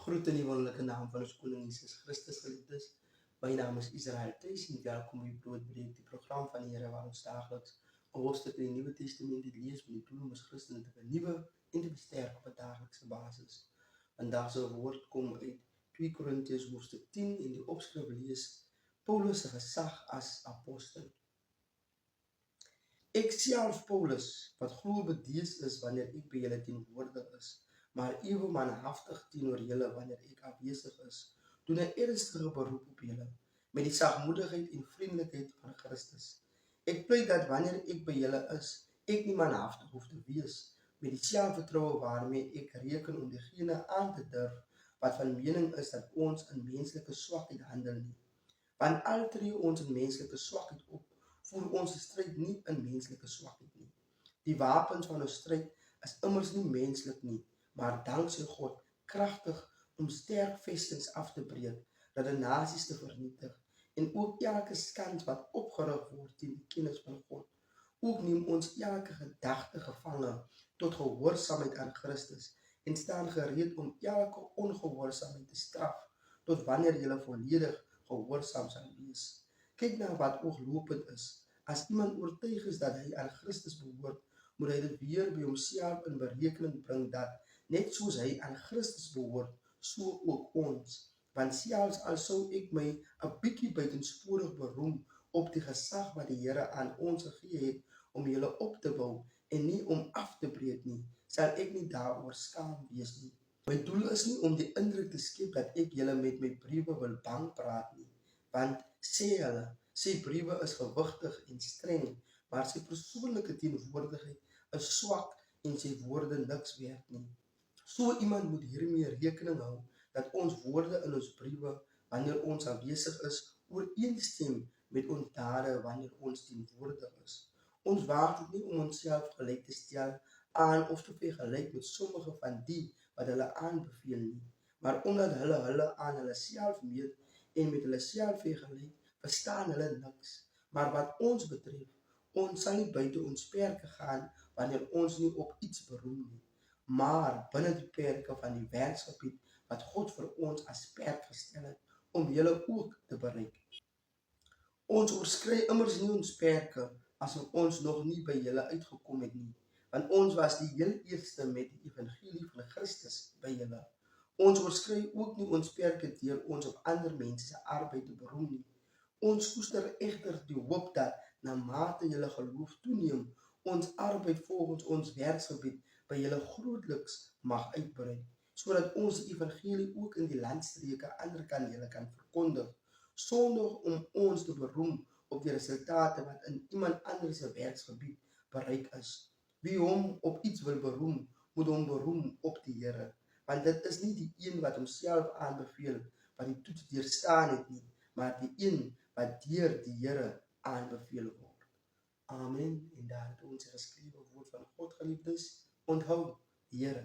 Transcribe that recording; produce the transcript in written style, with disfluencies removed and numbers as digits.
Groet in die wonderlijke naam van ons koning Jesus Christus, geliefdes. Mijn naam is Israël Thuis en welkom bij Broodbreek, die programma van de Heer waar ons dagelijks een hoofdstuk in het Nieuwe Testament die lees met het doel om ons christenen te vernieuwen en te versterken op een dagelijkse basis. Vandaag zal het woord komen uit 2 Korintiërs hoofdstuk 10 en die opschrift lees Paulus' gezag als apostel. Ik zelf, Paulus, wat glo bedeesd is wanneer ik bij jullie teenwoordig is, maar even manhaftig teenoor julle wanneer ik afwezig is, doen een ernstige beroep op julle, met die zachtmoedigheid en vriendelijkheid van Christus. Ik pleit dat wanneer ik bij julle is, ik niet manhaftig hoef te wees, met die zelfvertrouwen waarmee ik reken om diegene aan te durf, wat van mening is dat ons in menselijke zwakheid handelen. Want al tree ons in menselijke zwakheid op, voer onze strijd niet in menselijke zwakheid nie. Die wapens van ons strijd is immers niet menselijk nie, maar dankzij God krachtig om sterk vestings af te breken, dat de nazi's te vernietigen, en ook elke skans wat opgerig wordt in de kennis van God. Ook neem ons elke gedachte gevangen tot gehoorzaamheid aan Christus, en staan gereed om elke ongehoorzaamheid te straffen, tot wanneer jullie volledig gehoorzaam zal wees. Kijk naar wat ooglopend is. Als iemand oortuigd is dat hij aan Christus behoort, moet hij dit weer bij homself in berekening brengen dat, net zoals hij aan Christus behoort, so ook ons. Want zelfs al zou ik mij een bietjie buitensporig beroem op die gezag wat die Here aan ons gegee het om julle op te bouwen en niet om af te breek nie, sal ek nie daaroor skaam wees nie. My doel is nie om die indruk te skep dat ek julle met my briewe wil bang praat nie, want sê hulle, sy briewe is gewigtig en streng, maar sy persoonlijke teenwoordigheid is swak en sy woorde niks werd nie. So iemand moet hiermee rekening hou dat ons woorde in ons briewe, wanneer ons aanwesig is, ooreenstem met ons dade wanneer ons teenwoordig is. Ons waag dit nie om onsself gelijk te stel aan of te vergelyk met sommige van die wat hulle aanbeveel nie, maar omdat hulle aan hulle self meet en met hulle self vergelyk, verstaan hulle niks. Maar wat ons betref, ons sal nie buite ons perke gaan wanneer ons nie op iets beroem nie, maar binne die perke van die werksgebied wat God vir ons as perk gestel het, om julle ook te bereik. Ons oorskry immers nie ons perke, as ons nog nie by julle uitgekom het nie, want ons was die heel eerste met die evangelie van Christus by julle. Ons oorskry ook nie ons perke deur ons op ander mense se arbeid te beroem nie. Ons koester egter die hoop dat, na mate julle geloof toeneem, ons arbeid volgens ons werksgebied by julle grootliks mag uitbrei, sodat ons die evangelie ook in die landstreke ander kan julle kan verkondig, sonder om ons te beroem op die resultate wat in iemand anders se werksgebied bereik is. Wie hom op iets wil beroem, moet hom beroem op die Here, want dit is nie die een wat homself aanbeveel, wat die toets deurstaan het nie, maar die een wat deur die Here aanbeveel word. Amen. En daar het ons geskrewe woord van God, geliefdes, onthou, die Here